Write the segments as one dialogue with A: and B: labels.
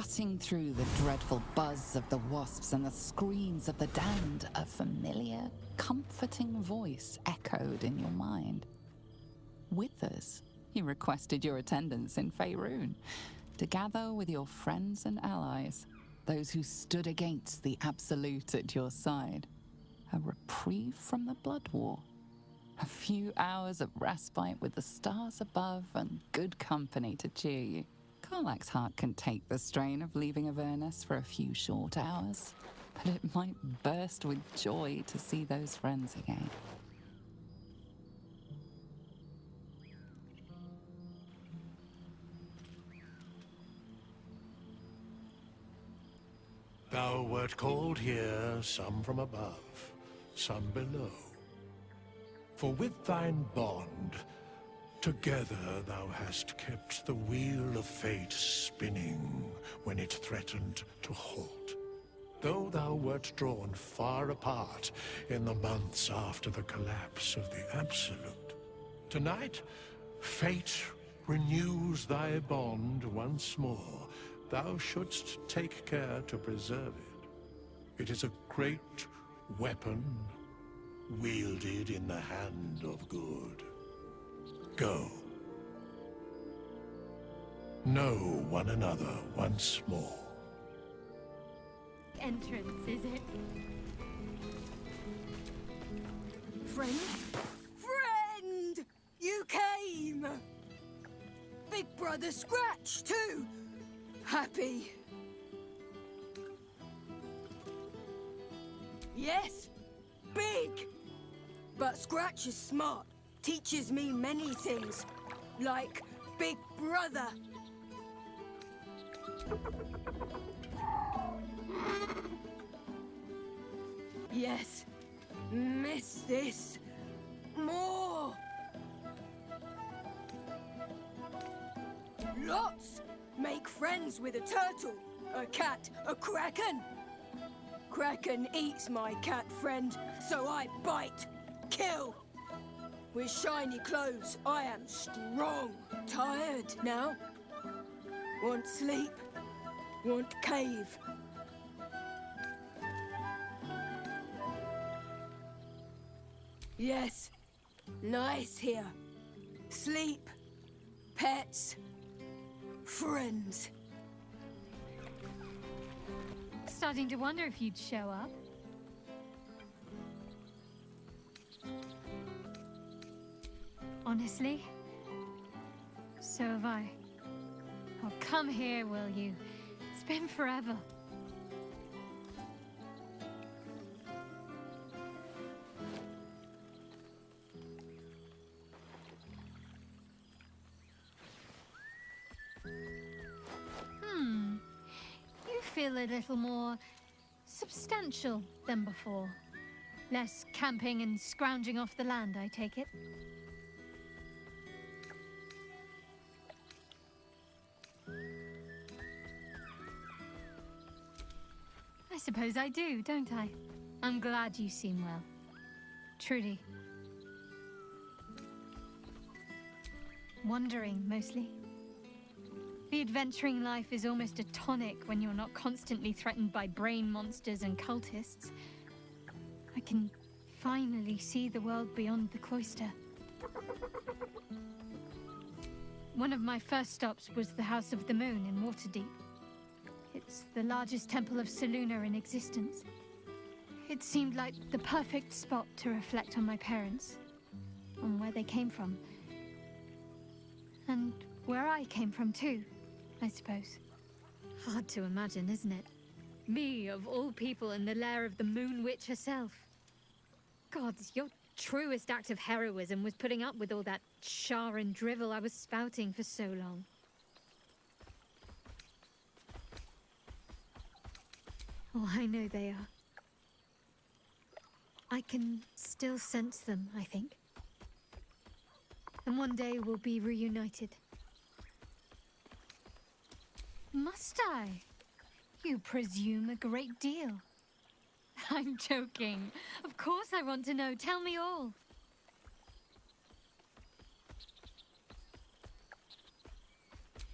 A: Cutting through the dreadful buzz of the wasps and the screams of the damned, a familiar, comforting voice echoed in your mind. With us, he requested your attendance in Faerun to gather with your friends and allies, those who stood against the Absolute at your side. A reprieve from the Blood War. A few hours of respite with the stars above and good company to cheer you. Karlach's heart can take the strain of leaving Avernus for a few short hours, but it might burst with joy to see those friends again.
B: Thou wert called here, some from above, some below. For with thine bond, together thou hast kept the wheel of fate spinning when it threatened to halt. Though thou wert drawn far apart in the months after the collapse of the Absolute, tonight, fate renews thy bond once more. Thou shouldst take care to preserve it. It is a great weapon, wielded in the hand of good. Go. Know one another once more.
C: Entrance, is it?
D: Friend? Friend! You came! Big Brother Scratch, too! Happy. Yes, big! But Scratch is smart. Teaches me many things, like Big Brother. Yes, miss this more. Lots. Make friends with a turtle, a cat, a kraken. Kraken eats my cat friend, so I bite, kill. With shiny clothes, I am strong. Tired now. Want sleep. Want cave. Yes, nice here. Sleep, pets, friends.
C: Starting to wonder if you'd show up. Honestly, so have I. Oh, come here, will you? It's been forever. You feel a little more substantial than before. Less camping and scrounging off the land, I take it. I suppose I do, don't I? I'm glad you seem well. Truly. Wandering, mostly. The adventuring life is almost a tonic when you're not constantly threatened by brain monsters and cultists. I can finally see the world beyond the cloister. One of my first stops was the House of the Moon in Waterdeep. It's the largest temple of Selûne in existence. It seemed like the perfect spot to reflect on my parents, on where they came from. And where I came from too, I suppose. Hard to imagine, isn't it? Me, of all people, in the lair of the Moon Witch herself. Gods, your truest act of heroism was putting up with all that char and drivel I was spouting for so long. Oh, I know they are. I can still sense them, I think. And one day we'll be reunited. Must I? You presume a great deal. I'm joking. Of course I want to know. Tell me all.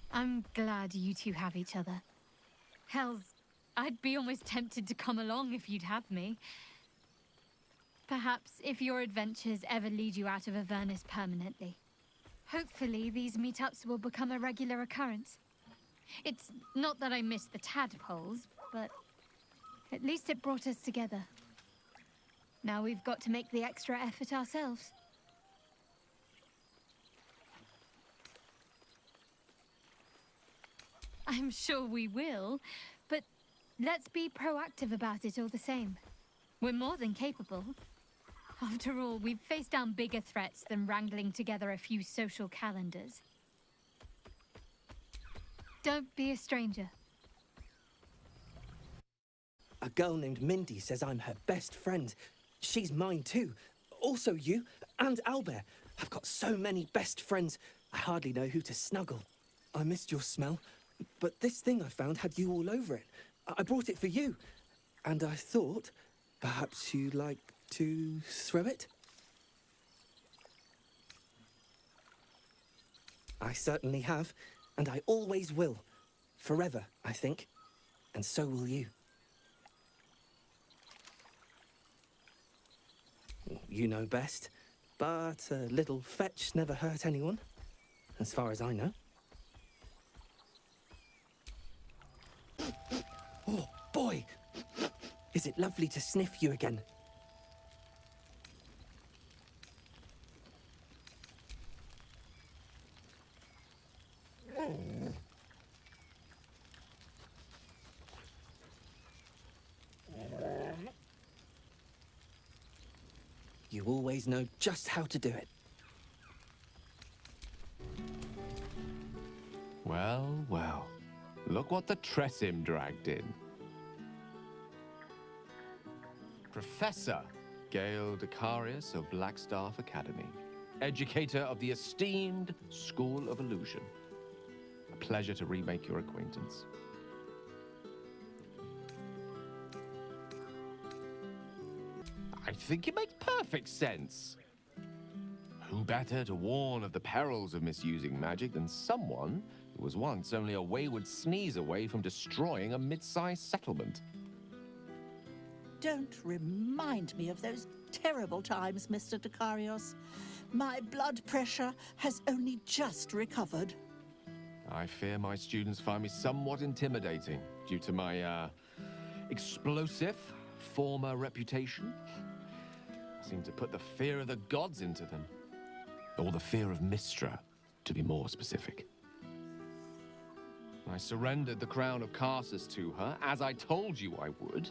C: I'm glad you two have each other. Hells, I'd be almost tempted to come along if you'd have me. Perhaps if your adventures ever lead you out of Avernus permanently. Hopefully, these meetups will become a regular occurrence. It's not that I miss the tadpoles, but at least it brought us together. Now we've got to make the extra effort ourselves. I'm sure we will, but let's be proactive about it all the same. We're more than capable. After all, we've faced down bigger threats than wrangling together a few social calendars. Don't be a stranger.
E: A girl named Mindy says I'm her best friend. She's mine too. Also you and Albert. I've got so many best friends, I hardly know who to snuggle. I missed your smell, but this thing I found had you all over it. I brought it for you, and I thought perhaps you'd like to throw it? I certainly have, and I always will. Forever, I think. And so will you. You know best, but a little fetch never hurt anyone, as far as I know. Oh, boy! Is it lovely to sniff you again? You always know just how to do it.
F: Well, well. Look what the Tressim dragged in. Professor Gale Decarius of Blackstaff Academy. Educator of the esteemed School of Illusion. A pleasure to remake your acquaintance. I think it makes perfect sense. Who better to warn of the perils of misusing magic than someone who was once only a wayward sneeze away from destroying a mid-sized settlement?
G: Don't remind me of those terrible times, Mr. Decarios. My blood pressure has only just recovered.
F: I fear my students find me somewhat intimidating due to my, explosive former reputation. I seem to put the fear of the gods into them. Or the fear of Mystra, to be more specific. I surrendered the crown of Carsus to her, as I told you I would.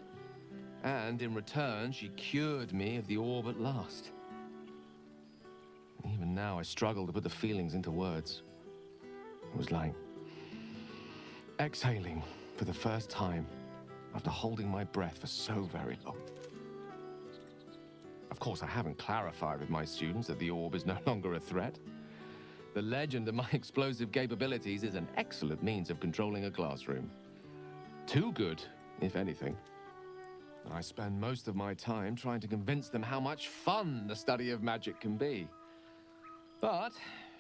F: And in return, she cured me of the orb at last. Even now, I struggle to put the feelings into words. It was like exhaling for the first time after holding my breath for so very long. Of course, I haven't clarified with my students that the orb is no longer a threat. The legend of my explosive capabilities is an excellent means of controlling a classroom. Too good, if anything. I spend most of my time trying to convince them how much fun the study of magic can be. But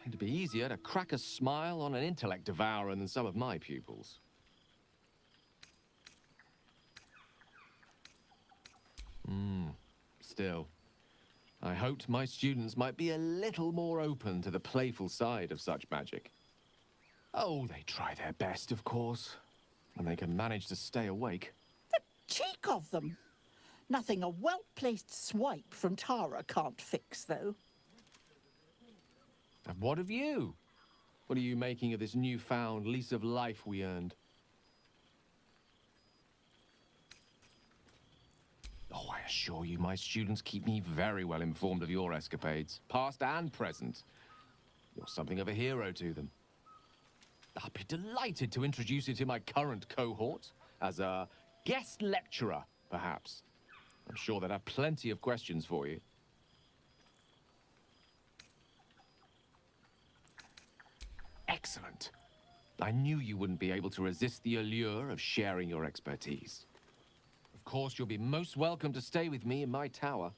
F: it'd be easier to crack a smile on an intellect devourer than some of my pupils. Still, I hoped my students might be a little more open to the playful side of such magic. Oh, they try their best, of course, when they can manage to stay awake.
G: Cheek of them! Nothing a well-placed swipe from Tara can't fix, though.
F: And what of you? What are you making of this newfound lease of life we earned? Oh, I assure you, my students keep me very well informed of your escapades, past and present. You're something of a hero to them. I'll be delighted to introduce you to my current cohort as a guest lecturer, perhaps. I'm sure they'd have plenty of questions for you. Excellent. I knew you wouldn't be able to resist the allure of sharing your expertise. Of course, you'll be most welcome to stay with me in my tower.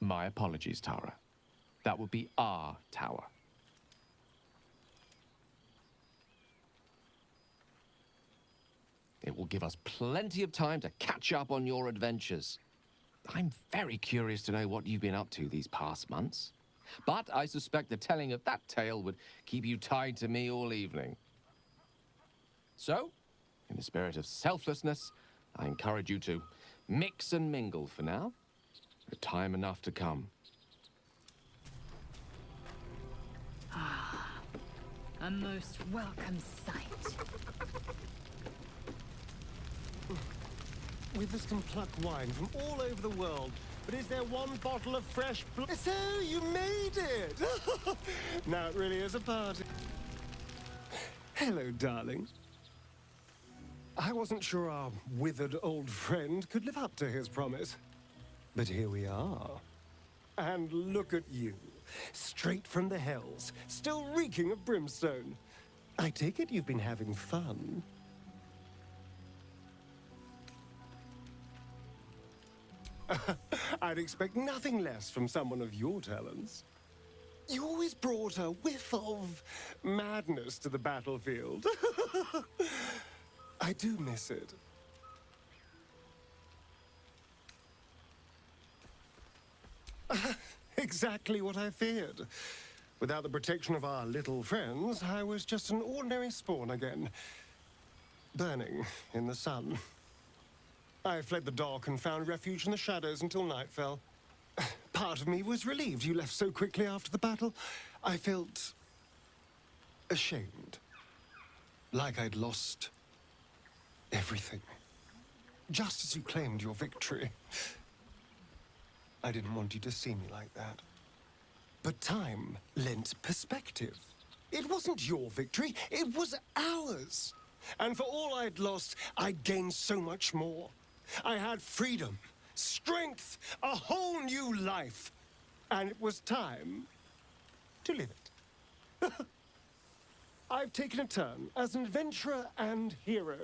F: My apologies, Tara. That would be our tower. It will give us plenty of time to catch up on your adventures. I'm very curious to know what you've been up to these past months. But I suspect the telling of that tale would keep you tied to me all evening. So, in the spirit of selflessness, I encourage you to mix and mingle for now, with time enough to come.
H: A most welcome sight.
I: Withers can pluck wine from all over the world, but is there one bottle of fresh blood? So, you made it! Now it really is a party. Hello, darling. I wasn't sure our withered old friend could live up to his promise. But here we are. And look at you. Straight from the hells, still reeking of brimstone. I take it you've been having fun. I'd expect nothing less from someone of your talents. You always brought a whiff of madness to the battlefield. I do miss it. Exactly what I feared. Without the protection of our little friends, I was just an ordinary spawn again. Burning in the sun. I fled the dock and found refuge in the shadows until night fell. Part of me was relieved you left so quickly after the battle. I felt ashamed. Like I'd lost everything. Just as you claimed your victory. I didn't want you to see me like that. But time lent perspective. It wasn't your victory, it was ours. And for all I'd lost, I'd gained so much more. I had freedom, strength, a whole new life. And it was time to live it. I've taken a turn as an adventurer and hero.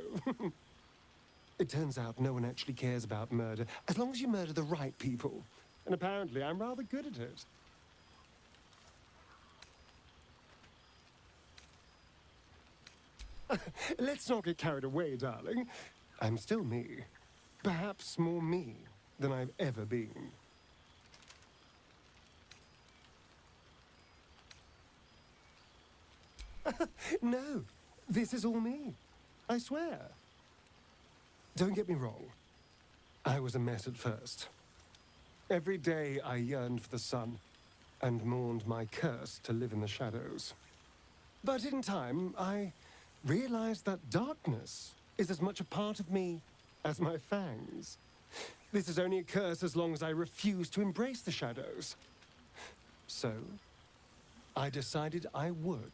I: It turns out no one actually cares about murder, as long as you murder the right people. And apparently I'm rather good at it. Let's not get carried away, darling. I'm still me. Perhaps more me than I've ever been. No, this is all me. I swear. Don't get me wrong. I was a mess at first. Every day I yearned for the sun and mourned my curse to live in the shadows. But in time, I realized that darkness is as much a part of me as my fangs. This is only a curse as long as I refuse to embrace the shadows. So, I decided I would.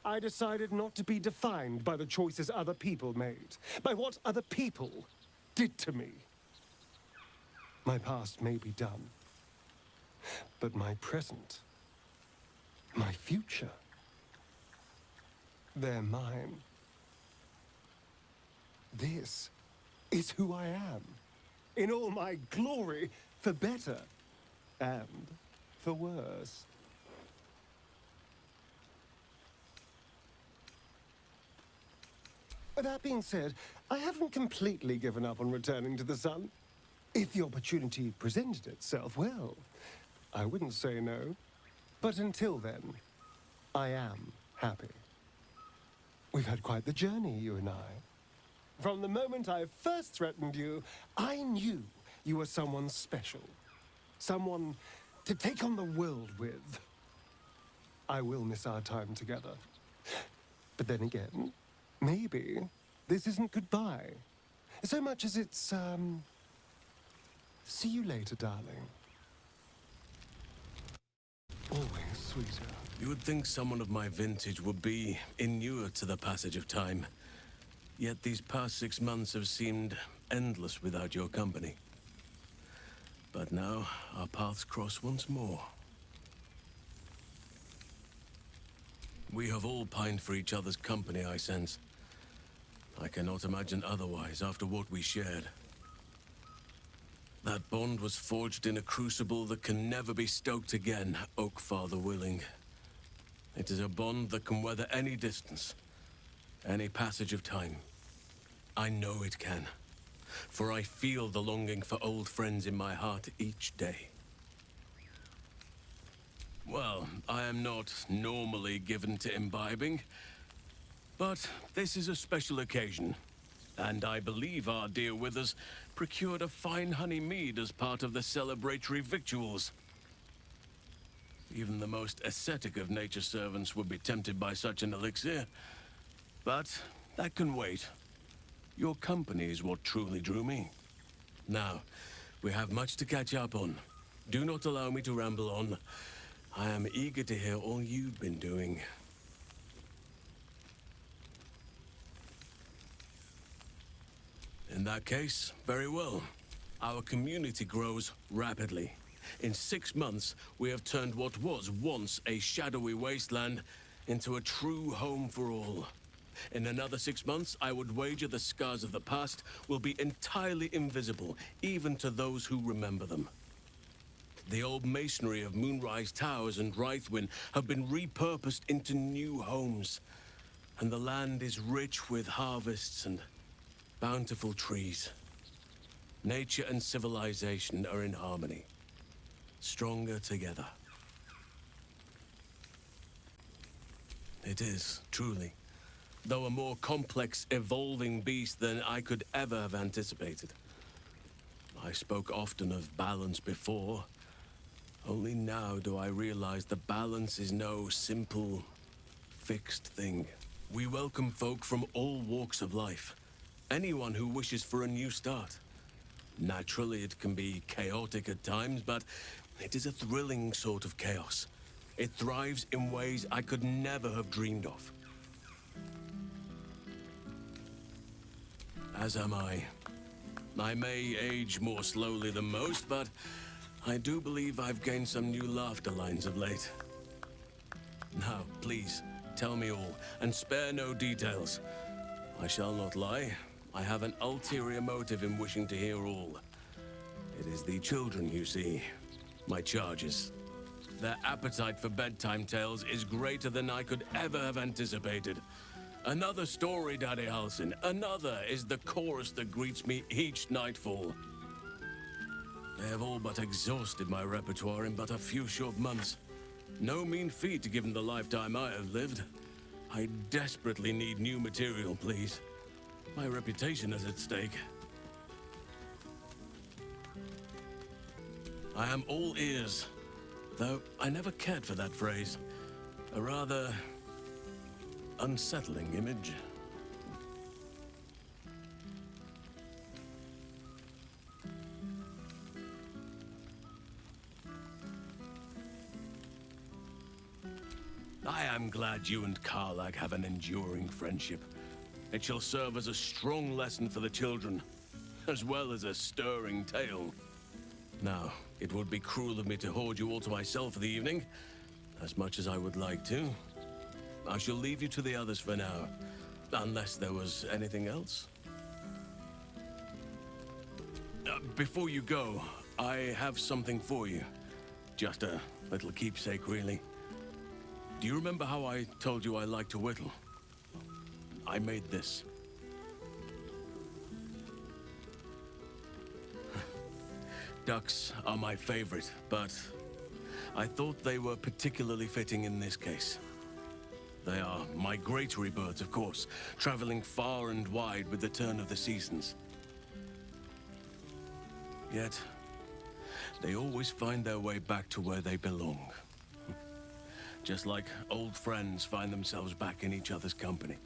I: I decided not to be defined by the choices other people made, by what other people did to me. My past may be done, but my present, my future, they're mine. This is who I am, in all my glory, for better and for worse. That being said, I haven't completely given up on returning to the sun. If the opportunity presented itself, well, I wouldn't say no. But until then, I am happy. We've had quite the journey, you and I. From the moment I first threatened you, I knew you were someone special. Someone to take on the world with. I will miss our time together. But then again, maybe this isn't goodbye. So much as it's, see you later, darling. Always sweeter.
J: You would think someone of my vintage would be inured to the passage of time. Yet these past 6 months have seemed endless without your company. But now, our paths cross once more. We have all pined for each other's company, I sense. I cannot imagine otherwise after what we shared. That bond was forged in a crucible that can never be stoked again, Oak Father willing. It is a bond that can weather any distance, any passage of time. I know it can. For I feel the longing for old friends in my heart each day. Well, I am not normally given to imbibing, but this is a special occasion, and I believe our dear Withers procured a fine honey mead as part of the celebratory victuals. Even the most ascetic of nature's servants would be tempted by such an elixir, but that can wait. Your company is what truly drew me. Now, we have much to catch up on. Do not allow me to ramble on. I am eager to hear all you've been doing. In that case, very well. Our community grows rapidly. In 6 months, we have turned what was once a shadowy wasteland into a true home for all. In another 6 months, I would wager the scars of the past will be entirely invisible, even to those who remember them. The old masonry of Moonrise Towers and Rythwin have been repurposed into new homes, and the land is rich with harvests and bountiful trees. Nature and civilization are in harmony, stronger together. It is, truly. Though a more complex, evolving beast than I could ever have anticipated. I spoke often of balance before. Only now do I realize the balance is no simple, fixed thing. We welcome folk from all walks of life. Anyone who wishes for a new start. Naturally, it can be chaotic at times, but it is a thrilling sort of chaos. It thrives in ways I could never have dreamed of. As am I. I may age more slowly than most, but I do believe I've gained some new laughter lines of late. Now, please, tell me all, and spare no details. I shall not lie. I have an ulterior motive in wishing to hear all. It is the children, you see. My charges. Their appetite for bedtime tales is greater than I could ever have anticipated. Another story, Daddy Halsin. Another is the chorus that greets me each nightfall. They have all but exhausted my repertoire in but a few short months. No mean feat given the lifetime I have lived. I desperately need new material, please. My reputation is at stake. I am all ears, though I never cared for that phrase. A rather unsettling image. I am glad you and Karlak have an enduring friendship. It shall serve as a strong lesson for the children, as well as a stirring tale. Now, it would be cruel of me to hoard you all to myself for the evening, as much as I would like to. I shall leave you to the others for now, unless there was anything else. Before you go, I have something for you. Just a little keepsake, really. Do you remember how I told you I like to whittle? I made this. Ducks are my favorite, but I thought they were particularly fitting in this case. They are migratory birds, of course, traveling far and wide with the turn of the seasons. Yet, they always find their way back to where they belong. Just like old friends find themselves back in each other's company.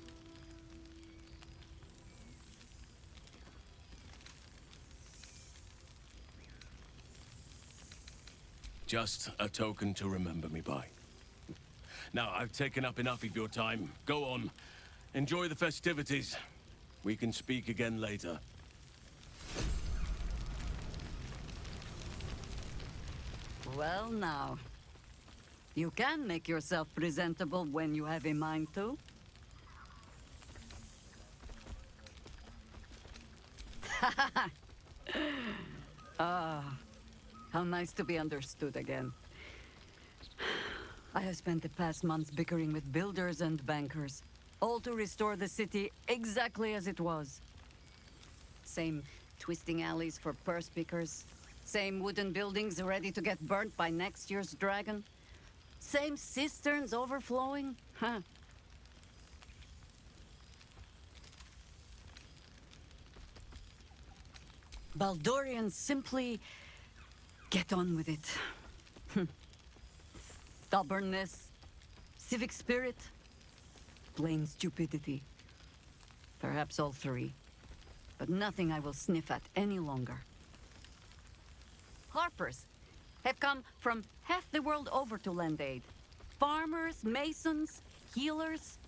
J: Just a token to remember me by. Now, I've taken up enough of your time. Go on. Enjoy the festivities. We can speak again later.
K: Well, now. You can make yourself presentable when you have a mind to. How nice to be understood again. I have spent the past months bickering with builders and bankers, all to restore the city exactly as it was. Same twisting alleys for purse pickers. Same wooden buildings ready to get burnt by next year's dragon. Same cisterns overflowing. Huh. Baldurians simply get on with it. Stubbornness, civic spirit, plain stupidity. Perhaps all three, but nothing I will sniff at any longer. Harpers have come from half the world over to lend aid. Farmers, masons, healers.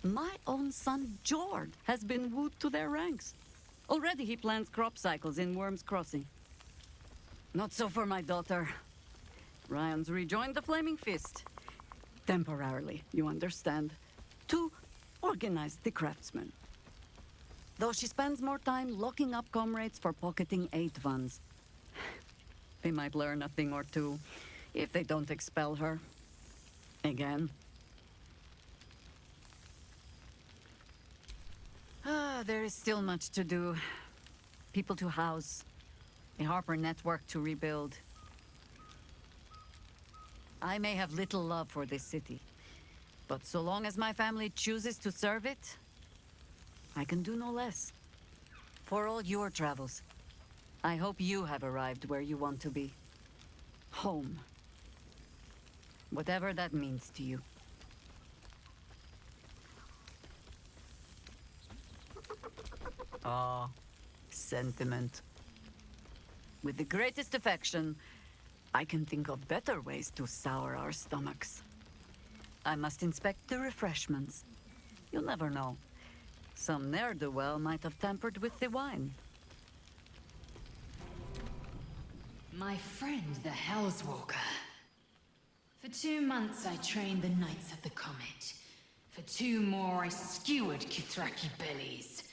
K: My own son, Jord, has been wooed to their ranks. Already he plans crop cycles in Worm's Crossing. Not so for my daughter. Ryan's rejoined the Flaming Fist. Temporarily, you understand. To organize the craftsmen. Though she spends more time locking up comrades for pocketing aid funds. They might learn a thing or two, if they don't expel her. Again. There is still much to do. People to house. A Harper network to rebuild. I may have little love for this city, but so long as my family chooses to serve it, I can do no less. For all your travels, I hope you have arrived where you want to be. Home. Whatever that means to you. Ah, sentiment. With the greatest affection, I can think of better ways to sour our stomachs. I must inspect the refreshments. You'll never know. Some ne'er-do-well might have tampered with the wine.
H: My friend, the Hellswalker. For 2 months I trained the Knights of the Comet. For 2 more I skewered Kithraki bellies.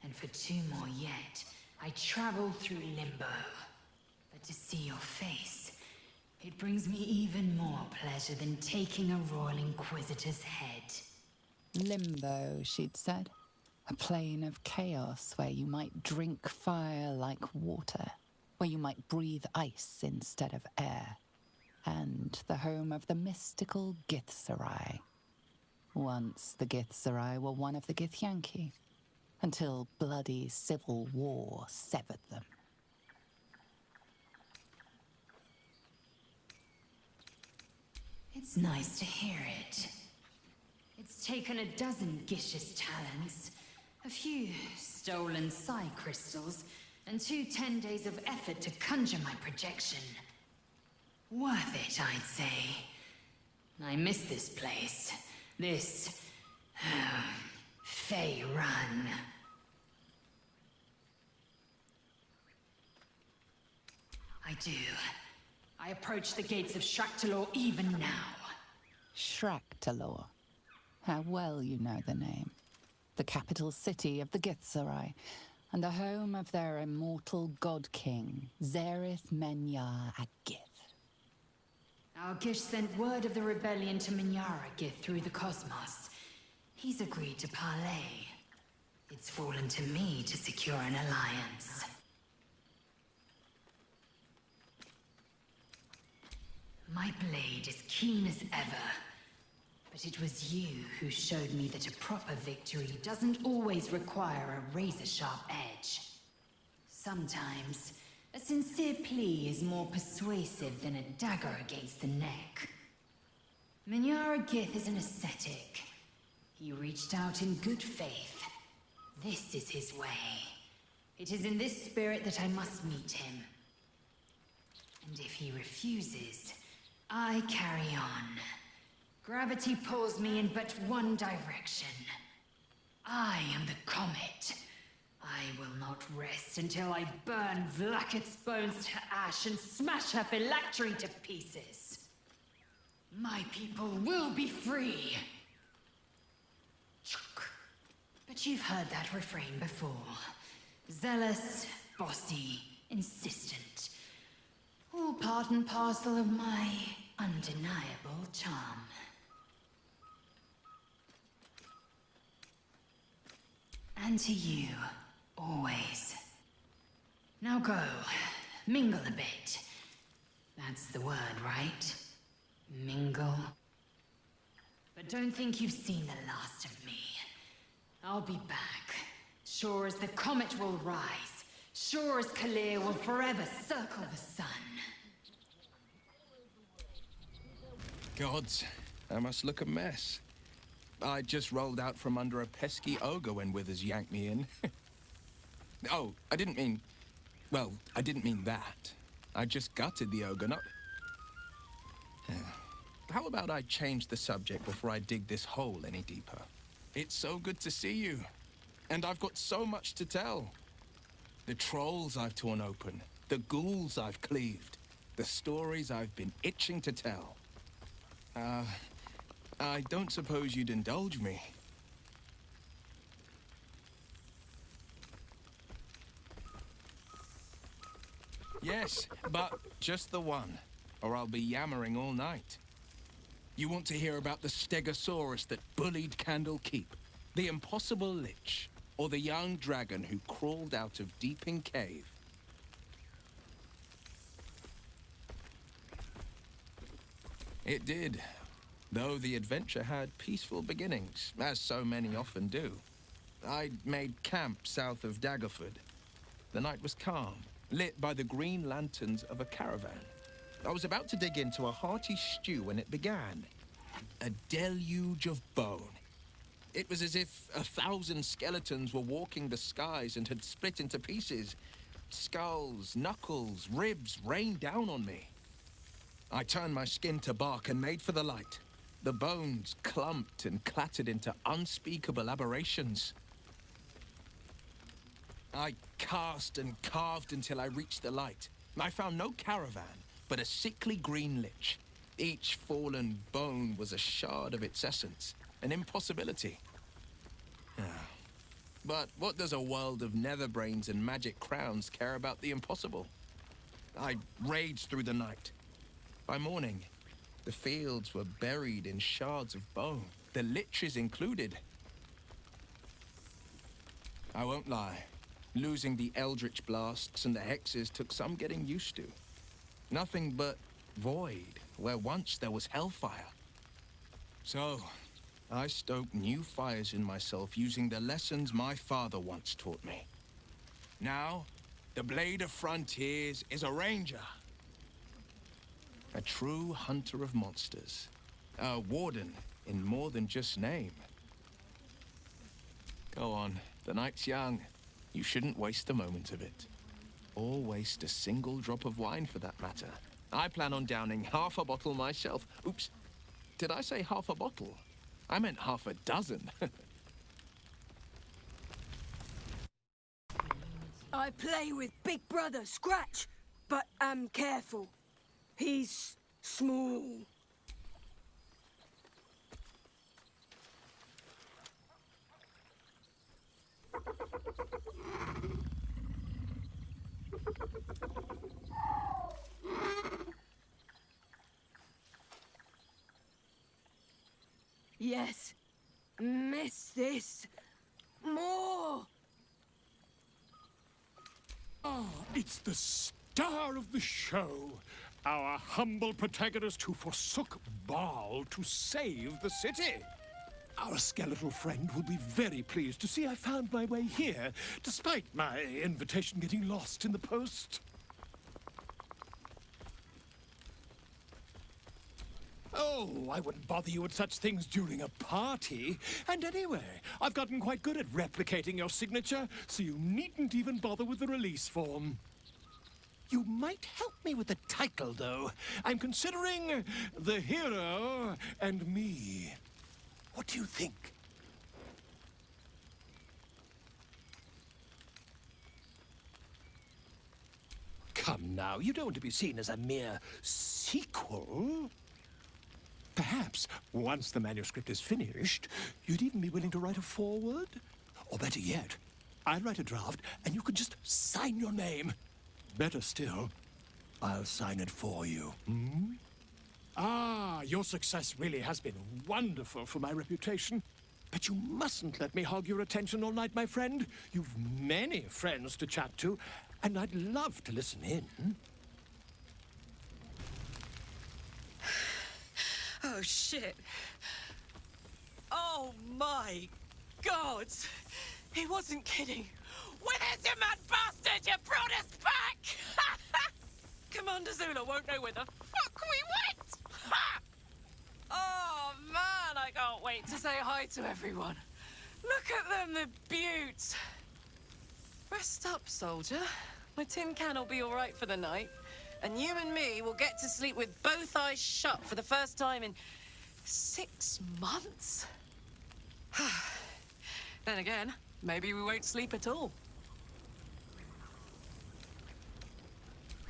H: And for 2 more yet, I traveled through Limbo. But to see your face, it brings me even more pleasure than taking a Royal Inquisitor's head.
A: Limbo, she'd said. A plane of chaos where you might drink fire like water, where you might breathe ice instead of air. And the home of the mystical Githzerai. Once the Githzerai were one of the Githyanki, until bloody civil war severed them.
H: It's nice to hear it. It's taken a dozen Gish's talents, a few stolen psi crystals, and 2 10 days of effort to conjure my projection. Worth it, I'd say. I miss this place. This... Fey Run. I do. I approach the gates of Shraktalor even now.
A: Shraktalor. How well you know the name. The capital city of the Githzerai, and the home of their immortal god king, Zareth Menyar Agith.
H: Our Gish sent word of the rebellion to Minyara Agith through the cosmos. He's agreed to parley. It's fallen to me to secure an alliance. My blade is keen as ever. But it was you who showed me that a proper victory doesn't always require a razor-sharp edge. Sometimes, a sincere plea is more persuasive than a dagger against the neck. Minyara Gith is an ascetic. He reached out in good faith. This is his way. It is in this spirit that I must meet him. And if he refuses, I carry on. Gravity pulls me in but one direction. I am the comet. I will not rest until I burn Vlaakith's bones to ash and smash her phylactery to pieces. My people will be free. But you've heard that refrain before. Zealous, bossy, insistent. All part and parcel of my undeniable charm. And to you, Always. Now go. Mingle a bit. That's the word, right? Mingle. But don't think you've seen the last of me. I'll be back. Sure as the comet will rise. Sure as Kalir will forever circle the sun.
L: Gods, I must look a mess. I just rolled out from under a pesky ogre when Withers yanked me in. Oh, I didn't mean... Well, I didn't mean that. I just gutted the ogre, not... How about I change the subject before I dig this hole any deeper? It's so good to see you. And I've got so much to tell. The trolls I've torn open, the ghouls I've cleaved, the stories I've been itching to tell. I don't suppose you'd indulge me. Yes, but just the one, or I'll be yammering all night. You want to hear about the Stegosaurus that bullied Candle Keep, the impossible lich, or the young dragon who crawled out of Deeping Cave? It did, though the adventure had peaceful beginnings, as so many often do. I'd made camp south of Daggerford. The night was calm, lit by the green lanterns of a caravan. I was about to dig into a hearty stew when it began. A deluge of bone. It was as if 1,000 skeletons were walking the skies and had split into pieces. Skulls, knuckles, ribs rained down on me. I turned my skin to bark and made for the light. The bones clumped and clattered into unspeakable aberrations. I cast and carved until I reached the light. I found no caravan, but a sickly green lich. Each fallen bone was a shard of its essence, an impossibility. But what does a world of netherbrains and magic crowns care about the impossible? I raged through the night. By morning, the fields were buried in shards of bone, the liches included. I won't lie. Losing the eldritch blasts and the hexes took some getting used to. Nothing but void, where once there was hellfire. So, I stoked new fires in myself using the lessons my father once taught me. Now, the Blade of Frontiers is a ranger. A true hunter of monsters. A warden in more than just name. Go on, the night's young. You shouldn't waste a moment of it. Or waste a single drop of wine for that matter. I plan on downing half a bottle myself. Oops, did I say half a bottle? I meant half a dozen.
D: I play with Big Brother Scratch, but am careful. He's small. Yes. Miss this. More.
B: Ah, it's the star of the show. Our humble protagonist who forsook Baal to save the city. Our skeletal friend will be very pleased to see I found my way here, despite my invitation getting lost in the post. Oh, I wouldn't bother you with such things during a party. And anyway, I've gotten quite good at replicating your signature, so you needn't even bother with the release form. You might help me with the title, though. I'm considering The Hero and Me. What do you think? Come now, you don't want to be seen as a mere sequel. Perhaps, once the manuscript is finished, you'd even be willing to write a foreword? Or better yet, I'll write a draft and you could just sign your name. Better still, I'll sign it for you. Ah, your success really has been wonderful for my reputation. But you mustn't let me hog your attention all night, my friend. You've many friends to chat to, and I'd love to listen in.
M: Oh, shit. Oh, my God. He wasn't kidding. Where's your mad bastard? You brought us back! Commander Zula won't know where the fuck we went! Ha! Oh, man, I can't wait to say hi to everyone. Look at them, the beauts. Rest up, soldier. My tin can will be all right for the night. And you and me will get to sleep with both eyes shut for the first time in 6 months. Then again, maybe we won't sleep at all.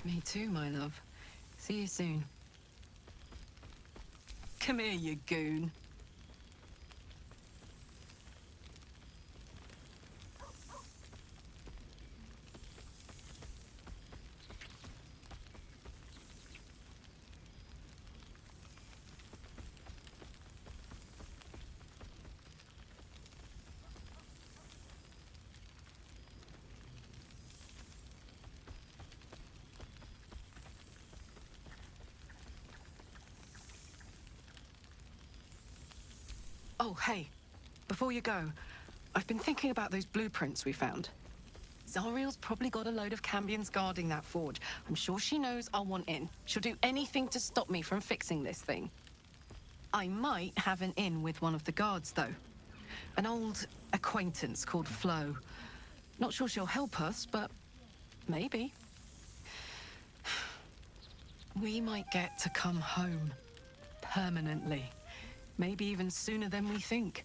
M: Me too, my love. See you soon. Come here, you goon. Oh, hey. Before you go, I've been thinking about those blueprints we found. Zariel's probably got a load of Cambions guarding that forge. I'm sure she knows I'll want in. She'll do anything to stop me from fixing this thing. I might have an in with one of the guards, though. An old acquaintance called Flo. Not sure she'll help us, but maybe. We might get to come home. Permanently. Maybe even sooner than we think.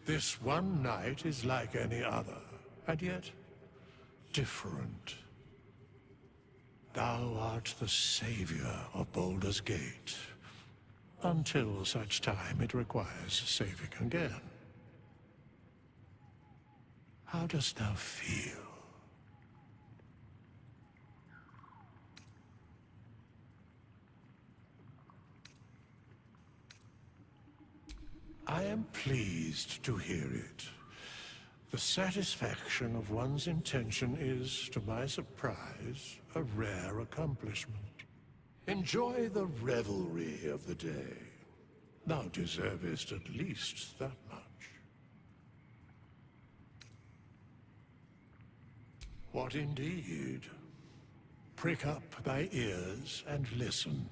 B: This one night is like any other, and yet different. Thou art the savior of Baldur's Gate, until such time it requires saving again. How dost thou feel? I am pleased to hear it. The satisfaction of one's intention is, to my surprise, a rare accomplishment. Enjoy the revelry of the day. Thou deservest at least that much. What indeed? Prick up thy ears and listen.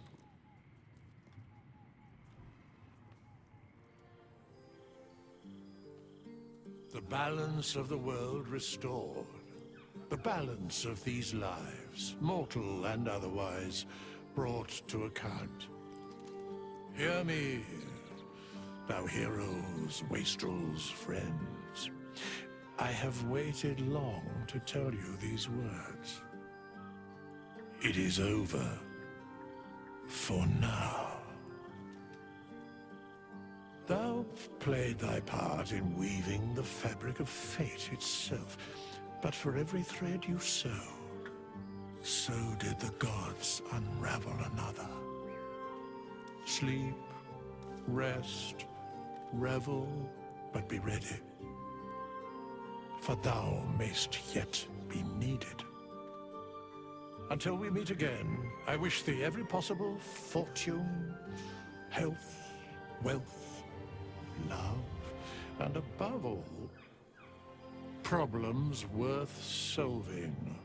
B: The balance of the world restored. The balance of these lives, mortal and otherwise, brought to account. Hear me, thou heroes, wastrels, friends. I have waited long to tell you these words. It is over. For now. Thou played thy part in weaving the fabric of fate itself, but for every thread you sewed, so did the gods unravel another. Sleep, rest, revel, but be ready. For thou mayst yet be needed. Until we meet again, I wish thee every possible fortune, health, wealth, love, and above all, problems worth solving.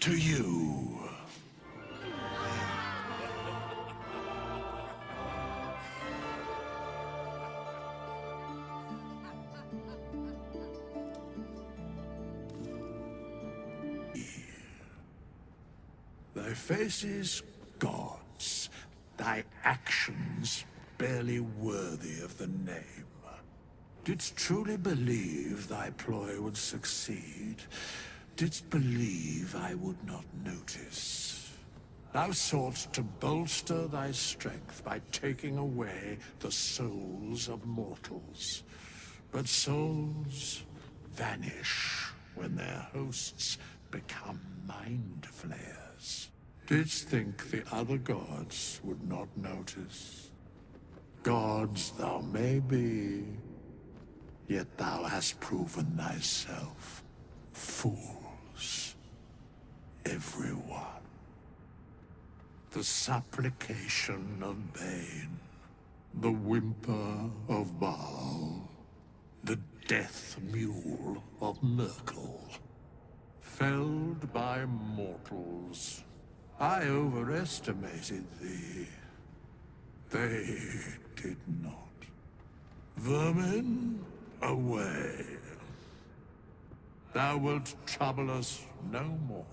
B: To you. Thy face is God's, thy actions barely worthy of the name. Didst truly believe thy ploy would succeed? Didst believe I would not notice? Thou sought to bolster thy strength by taking away the souls of mortals. But souls vanish when their hosts become mind flayers. Didst think the other gods would not notice? Gods thou may be, yet thou hast proven thyself fools. Everyone. The supplication of Bane, the whimper of Baal, the death mule of Merkel. Felled by mortals, I overestimated thee. They did not. Vermin, away. Thou wilt trouble us no more.